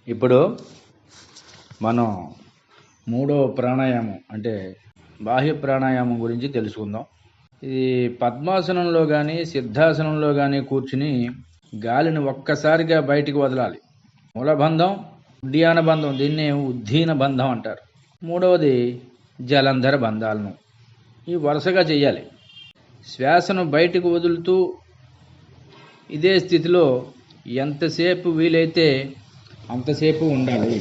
ఇప్పుడు మనం మూడో ప్రాణాయామం అంటే బాహ్య ప్రాణాయామం గురించి తెలుసుకుందాం. ఇది పద్మాసనంలో కానీ సిద్ధాసనంలో కానీ కూర్చుని గాలిని ఒక్కసారిగా బయటికి వదలాలి. మూలబంధం, ఉడ్యాన బంధం, దీన్నే ఉద్దీన బంధం అంటారు. మూడవది జలంధర బంధాలను ఈ వరుసగా చెయ్యాలి. శ్వాసను బయటకు వదులుతూ ఇదే స్థితిలో ఎంతసేపు వీలైతే అంతసేపు ఉండాలి.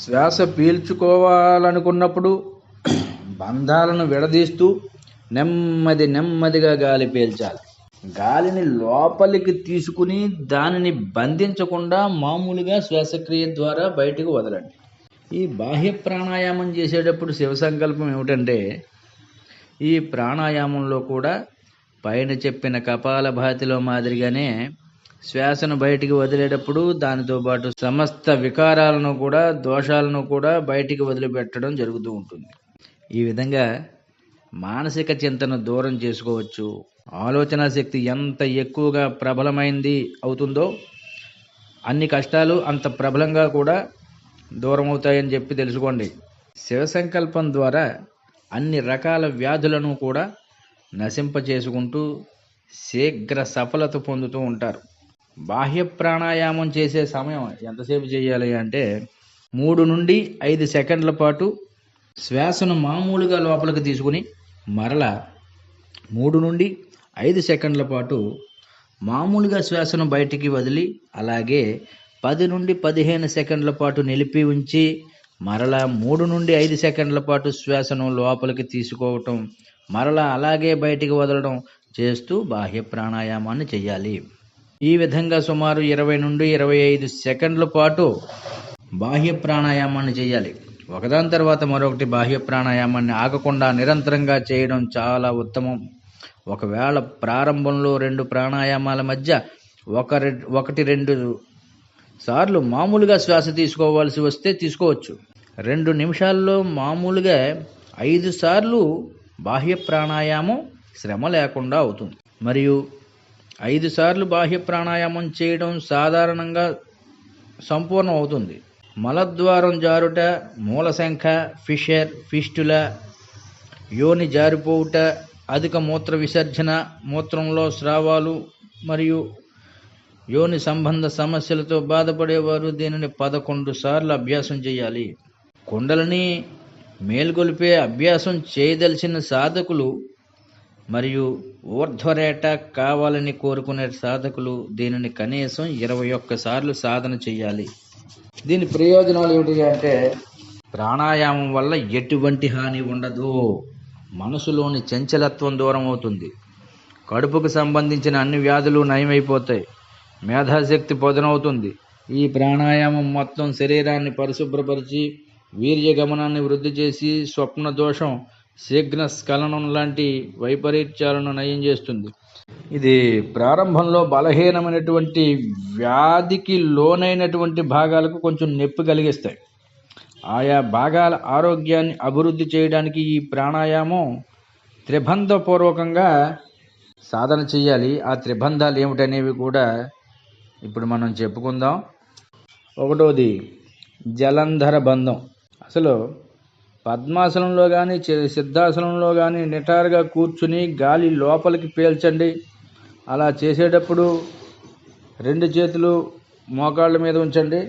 శ్వాస పీల్చుకోవాలనుకున్నప్పుడు బంధాలను విడదీస్తూ నెమ్మదిగా గాలి పీల్చాలి. గాలిని లోపలికి తీసుకుని దానిని బంధించకుండా మామూలుగా శ్వాసక్రియ ద్వారా బయటకు వదలండి. ఈ బాహ్య ప్రాణాయామం చేసేటప్పుడు శివ సంకల్పం ఏమిటంటే, ఈ ప్రాణాయామంలో కూడా పైన చెప్పిన కపాలభాతిలో మాదిరిగానే శ్వాసను బయటికి వదిలేటప్పుడు దానితో పాటు సమస్త వికారాలను కూడా దోషాలను కూడా బయటికి వదిలిపెట్టడం జరుగుతూ ఉంటుంది. ఈ విధంగా మానసిక చింతను దూరం చేసుకోవచ్చు. ఆలోచన శక్తి ఎంత ఎక్కువగా ప్రబలమైంది అవుతుందో అన్ని కష్టాలు అంత ప్రబలంగా కూడా దూరం అవుతాయని చెప్పి తెలుసుకోండి. శివ సంకల్పం ద్వారా అన్ని రకాల వ్యాధులను కూడా నశింపచేసుకుంటూ శీఘ్ర సఫలత పొందుతూ ఉంటారు. బాహ్య ప్రాణాయామం చేసే సమయం ఎంతసేపు చేయాలి అంటే 3 నుండి 5 సెకండ్ల పాటు శ్వాసను మామూలుగా లోపలికి తీసుకుని మరలా 3 నుండి 5 సెకండ్ల పాటు మామూలుగా శ్వాసను బయటికి వదిలి అలాగే 10 నుండి 15 సెకండ్ల పాటు నిలిపి ఉంచి మరలా 3 నుండి 5 సెకండ్ల పాటు శ్వాసను లోపలికి తీసుకోవటం మరలా అలాగే బయటికి వదలడం చేస్తూ బాహ్య ప్రాణాయామాన్ని చేయాలి. ఈ విధంగా సుమారు 20 నుండి 25 సెకండ్ల పాటు బాహ్య ప్రాణాయామాన్ని చేయాలి. ఒకదాని తర్వాత మరొకటి బాహ్య ప్రాణాయామాన్ని ఆగకుండా నిరంతరంగా చేయడం చాలా ఉత్తమం. ఒకవేళ ప్రారంభంలో 2 ప్రాణాయామాల మధ్య 1-2 సార్లు మామూలుగా శ్వాస తీసుకోవాల్సి వస్తే తీసుకోవచ్చు. 2 నిమిషాల్లో మామూలుగా 5 సార్లు బాహ్య ప్రాణాయామం శ్రమ లేకుండా అవుతుంది. మరియు 5 సార్లు బాహ్య ప్రాణాయామం చేయడం సాధారణంగా సంపూర్ణం అవుతుంది. మలద్వారం జారుట, మూలశంఖ, ఫిషర్, ఫిస్టుల, యోని జారిపోవుట, అధిక మూత్ర విసర్జన, మూత్రంలో స్రావాలు మరియు యోని సంబంధ సమస్యలతో బాధపడేవారు దీనిని 11 సార్లు అభ్యాసం చేయాలి. కుండలిని మేల్కొల్పే అభ్యాసం చేయదలిచిన సాధకులు మరియు ఊర్ధ్వరేట కావాలని కోరుకునే సాధకులు దీనిని కనీసం 21 సార్లు సాధన చేయాలి. దీని ప్రయోజనాలు ఏమిటి అంటే, ప్రాణాయామం వల్ల ఎటువంటి హాని ఉండదు. మనసులోని చంచలత్వం దూరం అవుతుంది. కడుపుకు సంబంధించిన అన్ని వ్యాధులు నయమైపోతాయి. మేధాశక్తి పొదనవుతుంది. ఈ ప్రాణాయామం మొత్తం శరీరాన్ని పరిశుభ్రపరిచి వీర్యగమనాన్ని వృద్ధి చేసి స్వప్న దోషం, శీఘ్ర స్ఖలనం లాంటి వైపరీత్యాలను నయం చేస్తుంది. ఇది ప్రారంభంలో బలహీనమైనటువంటి వ్యాధికి లోనైనటువంటి భాగాలకు కొంచెం నొప్పి కలిగిస్తాయి. ఆయా భాగాల ఆరోగ్యాన్ని అభివృద్ధి చేయడానికి ఈ ప్రాణాయామం త్రిబంధపూర్వకంగా సాధన చేయాలి. ఆ త్రిబంధాలు ఏమిటనేవి కూడా ఇప్పుడు మనం చెప్పుకుందాం. ఒకటోది జలంధర బంధం. అసలు పద్మాసనంలో కానీ సిద్ధాసనంలో కానీ నిటారుగా కూర్చుని గాలి లోపలికి పీల్చండి. అలా చేసేటప్పుడు 2 చేతులు మోకాళ్ళ మీద ఉంచండి.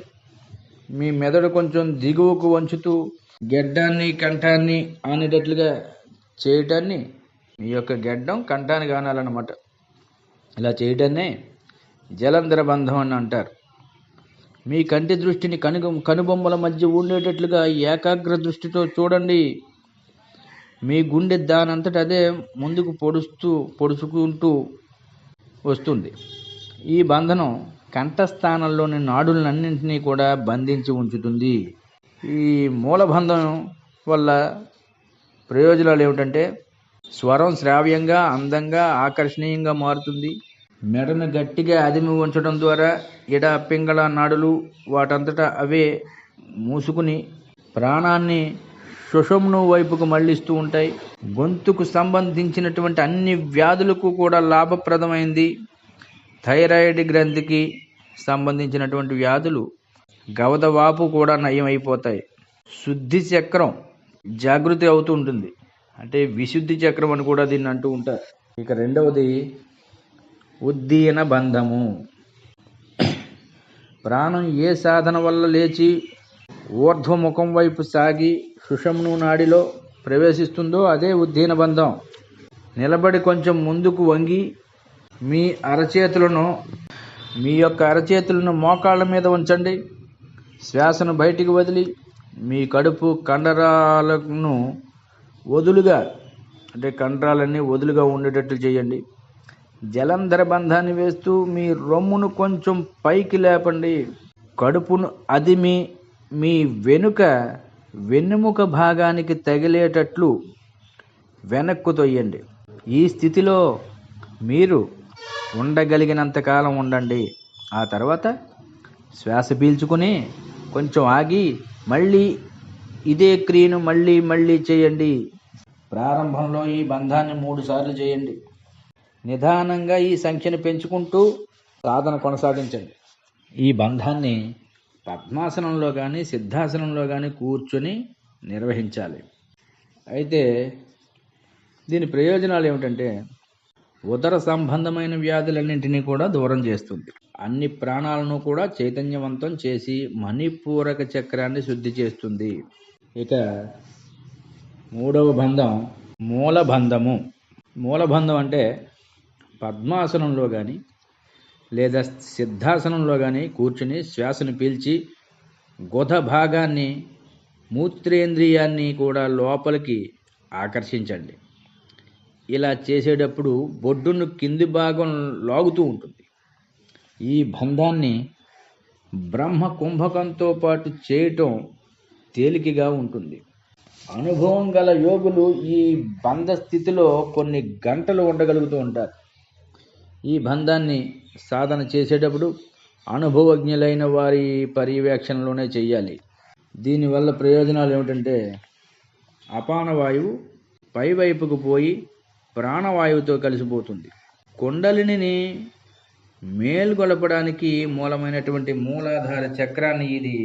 మీ మెదడు కొంచెం దిగువకు వంచుతూ గెడ్డాన్ని కంఠాన్ని ఆనేటట్లుగా చేయటాన్ని, మీ యొక్క గెడ్డం కంఠానికి ఆనాలన్నమాట. ఇలా చేయటాన్నే జలంధర బంధం అని అంటారు. మీ కంటి దృష్టిని కనుబొమ్మల మధ్య ఉండేటట్లుగా ఏకాగ్ర దృష్టితో చూడండి. మీ గుండె దానంతట అదే ముందుకు పొడుచుకుంటూ వస్తుంది. ఈ బంధనం కంఠస్థానంలోని నాడులన్నింటినీ కూడా బంధించి ఉంచుతుంది. ఈ మూలబంధం వల్ల ప్రయోజనాలు ఏమిటంటే, స్వరం శ్రావ్యంగా, అందంగా, ఆకర్షణీయంగా మారుతుంది. మెడను గట్టిగా అదిమి ఉంచడం ద్వారా ఎడ పింగళ నాడులు వాటంతటా అవే మూసుకుని ప్రాణాన్ని సుషుమ్ను వైపుకు మళ్లిస్తూ ఉంటాయి. గొంతుకు సంబంధించినటువంటి అన్ని వ్యాధులకు కూడా లాభప్రదమైంది. థైరాయిడ్ గ్రంథికి సంబంధించినటువంటి వ్యాధులు గవద వాపు కూడా నయం అయిపోతాయి. శుద్ధి చక్రం జాగృతి అవుతూ ఉంటుంది, అంటే విశుద్ధి చక్రం అని కూడా దీన్ని అంటూ ఉంటారు. ఇక రెండవది ఉద్దీయన బంధము. ప్రాణం ఏ సాధన వల్ల లేచి ఊర్ధ్వముఖం వైపు సాగి సుషుమ్నా నాడిలో ప్రవేశిస్తుందో అదే ఉద్దీన బంధం. నిలబడి కొంచెం ముందుకు వంగి మీ యొక్క అరచేతులను మోకాళ్ళ మీద ఉంచండి. శ్వాసను బయటికి వదిలి మీ కడుపు కండరాలను వదులుగా, అంటే కండరాలన్నీ వదులుగా ఉండేటట్లు చేయండి. జలంధర బంధాన్ని వేస్తూ మీ రొమ్మును కొంచెం పైకి లేపండి. కడుపును అదిమి మీ వెన్నుముక భాగానికి తగిలేటట్లు వెనక్కు తొయ్యండి. ఈ స్థితిలో మీరు ఉండగలిగినంతకాలం ఉండండి. ఆ తర్వాత శ్వాస పీల్చుకుని కొంచెం ఆగి మళ్ళీ ఇదే క్రియను మళ్ళీ చేయండి. ప్రారంభంలో ఈ బంధాన్ని 3 సార్లు చేయండి. నిదానంగా ఈ సంఖ్యను పెంచుకుంటూ సాధన కొనసాగించండి. ఈ బంధాన్ని పద్మాసనంలో కానీ సిద్ధాసనంలో కానీ కూర్చొని నిర్వహించాలి. అయితే దీని ప్రయోజనాలు ఏమిటంటే ఉదర సంబంధమైన వ్యాధులన్నింటినీ కూడా దూరం చేస్తుంది. అన్ని ప్రాణాలను కూడా చైతన్యవంతం చేసి మణిపూరక చక్రాన్ని శుద్ధి చేస్తుంది. ఇక మూడవ బంధం మూలబంధము. మూలబంధం అంటే పద్మాసనంలో కానీ లేదా సిద్ధాసనంలో కానీ కూర్చుని శ్వాసను పీల్చి గుద భాగాన్ని మూత్రేంద్రియాన్ని కూడా లోపలికి ఆకర్షించండి. ఇలా చేసేటప్పుడు బొడ్డును కింది భాగం లాగుతూ ఉంటుంది. ఈ బంధాన్ని బ్రహ్మ కుంభకంతో పాటు చేయటం తేలికగా ఉంటుంది. అనుభవం గల యోగులు ఈ బంధ స్థితిలో కొన్ని గంటలు ఉండగలుగుతూ ఉంటారు. ఈ బంధాన్ని సాధన చేసేటప్పుడు అనుభవజ్ఞులైన వారి పర్యవేక్షణలోనే చేయాలి. దీనివల్ల ప్రయోజనాలు ఏమిటంటే అపానవాయువు పైవైపుకు పోయి ప్రాణవాయువుతో కలిసిపోతుంది. కుండలిని మేల్కొలపడానికి మూలమైనటువంటి మూలాధార చక్రాన్ని ఇది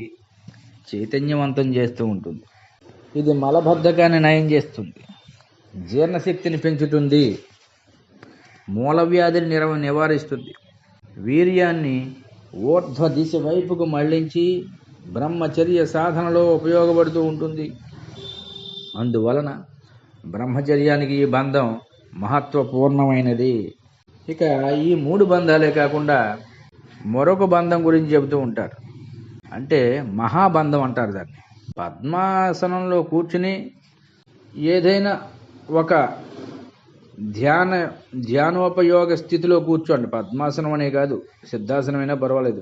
చైతన్యవంతం చేస్తూ ఉంటుంది. ఇది మలబద్ధకాన్ని నయం చేస్తుంది, జీర్ణశక్తిని పెంచుతుంది, మూలవ్యాధిని నివారిస్తుంది, వీర్యాన్ని ఊర్ధ్వ దిశ వైపుకు మళ్లించి బ్రహ్మచర్య సాధనలో ఉపయోగపడుతూ ఉంటుంది. అందువలన బ్రహ్మచర్యానికి ఈ బంధం మహత్వపూర్ణమైనది. ఇక ఈ 3 బంధాలే కాకుండా మరొక బంధం గురించి చెబుతూ ఉంటారు, అంటే మహాబంధం అంటారు దాన్ని. పద్మాసనంలో కూర్చుని ఏదైనా ఒక ధ్యానోపయోగ స్థితిలో కూర్చోండి. పద్మాసనం అనే కాదు, సిద్ధాసనమైనా పర్వాలేదు.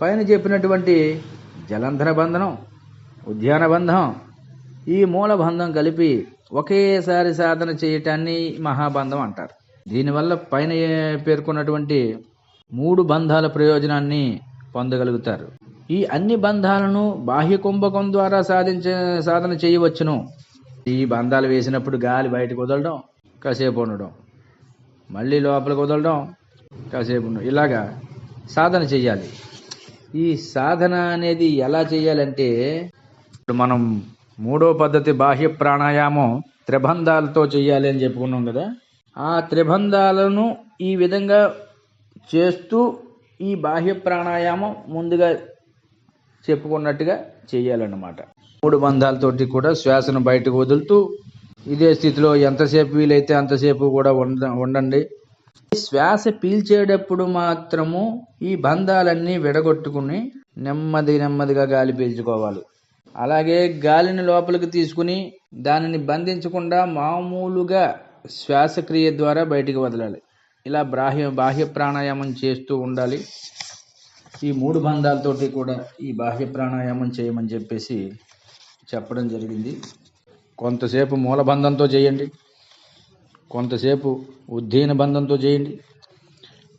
పైన చెప్పినటువంటి జలంధర బంధనం, ఉద్యాన బంధం, ఈ మూలబంధం కలిపి ఒకేసారి సాధన చేయటాన్ని మహాబంధం అంటారు. దీనివల్ల పైన పేర్కొన్నటువంటి 3 బంధాల ప్రయోజనాన్ని పొందగలుగుతారు. ఈ అన్ని బంధాలను బాహ్య కుంభకం ద్వారా సాధన చేయవచ్చును. ఈ బంధాలు వేసినప్పుడు గాలి బయటకు వదలడం, కాసేపు ఉండడం, మళ్ళీ లోపలికి వదలడం, కాసేపు ఉండడం, ఇలాగా సాధన చేయాలి. ఈ సాధన అనేది ఎలా చేయాలంటే, ఇప్పుడు మనం 3వ పద్ధతి బాహ్య ప్రాణాయామం త్రిబంధాలతో చేయాలి అని చెప్పుకున్నాం కదా. ఆ త్రిబంధాలను ఈ విధంగా చేస్తూ ఈ బాహ్య ప్రాణాయామం ముందుగా చెప్పుకున్నట్టుగా చేయాలన్నమాట. 3 బంధాలతోటి కూడా శ్వాసను బయటకు వదులుతూ ఇదే స్థితిలో ఎంతసేపు వీలైతే అంతసేపు కూడా ఉండండి. శ్వాస పీల్చేటప్పుడు మాత్రము ఈ బంధాలన్నీ విడగొట్టుకుని నెమ్మదిగా గాలి పీల్చుకోవాలి. అలాగే గాలిని లోపలికి తీసుకుని దానిని బంధించకుండా మామూలుగా శ్వాసక్రియ ద్వారా బయటికి వదలాలి. ఇలా బాహ్య ప్రాణాయామం చేస్తూ ఉండాలి. ఈ 3 బంధాలతోటి కూడా ఈ బాహ్య ప్రాణాయామం చేయమని చెప్పేసి చెప్పడం జరిగింది. కొంతసేపు మూలబంధంతో చేయండి, కొంతసేపు ఉద్దీన బంధంతో చేయండి,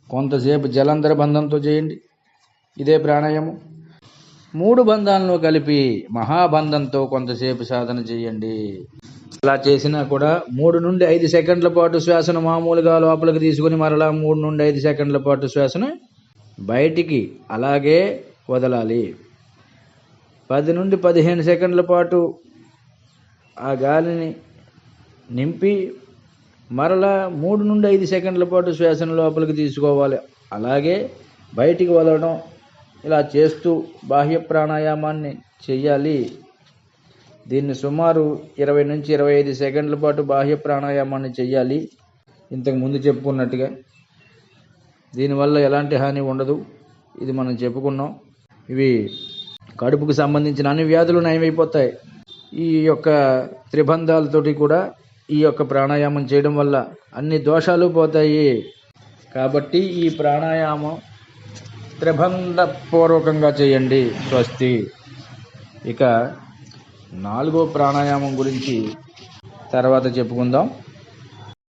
కొంతసేపు జలంధర బంధంతో చేయండి. ఇదే ప్రాణాయామం 3 బంధాలను కలిపి మహాబంధంతో కొంతసేపు సాధన చేయండి. అలా చేసినా కూడా 3 నుండి 5 సెకండ్ల పాటు శ్వాసను మామూలుగా లోపలికి తీసుకుని మరలా 3 నుండి 5 సెకండ్ల పాటు శ్వాసను బయటికి, అలాగే వదలాలి. 10 నుండి 15 సెకండ్ల పాటు ఆ గాలిని నింపి మరలా 3 నుండి 5 సెకండ్ల పాటు శ్వాసను లోపలికి తీసుకోవాలి. అలాగే బయటికి వదలడం ఇలా చేస్తూ బాహ్య ప్రాణాయామాన్ని చెయ్యాలి. దీన్ని సుమారు 20 నుంచి 25 సెకండ్ల పాటు బాహ్య ప్రాణాయామాన్ని చెయ్యాలి. ఇంతకు ముందు చెప్పుకున్నట్టుగా దీనివల్ల ఎలాంటి హాని ఉండదు. ఇది మనం చెప్పుకున్నాం. ఇవి కడుపుకు సంబంధించిన అన్ని వ్యాధులు నయమైపోతాయి. ఈ యొక్క త్రిబంధాలతోటి కూడా ఈ యొక్క ప్రాణాయామం చేయడం వల్ల అన్ని దోషాలు పోతాయి. కాబట్టి ఈ ప్రాణాయామం త్రిబంధపూర్వకంగా చేయండి. స్వస్తి. ఇక 4వ ప్రాణాయామం గురించి తర్వాత చెప్పుకుందాం.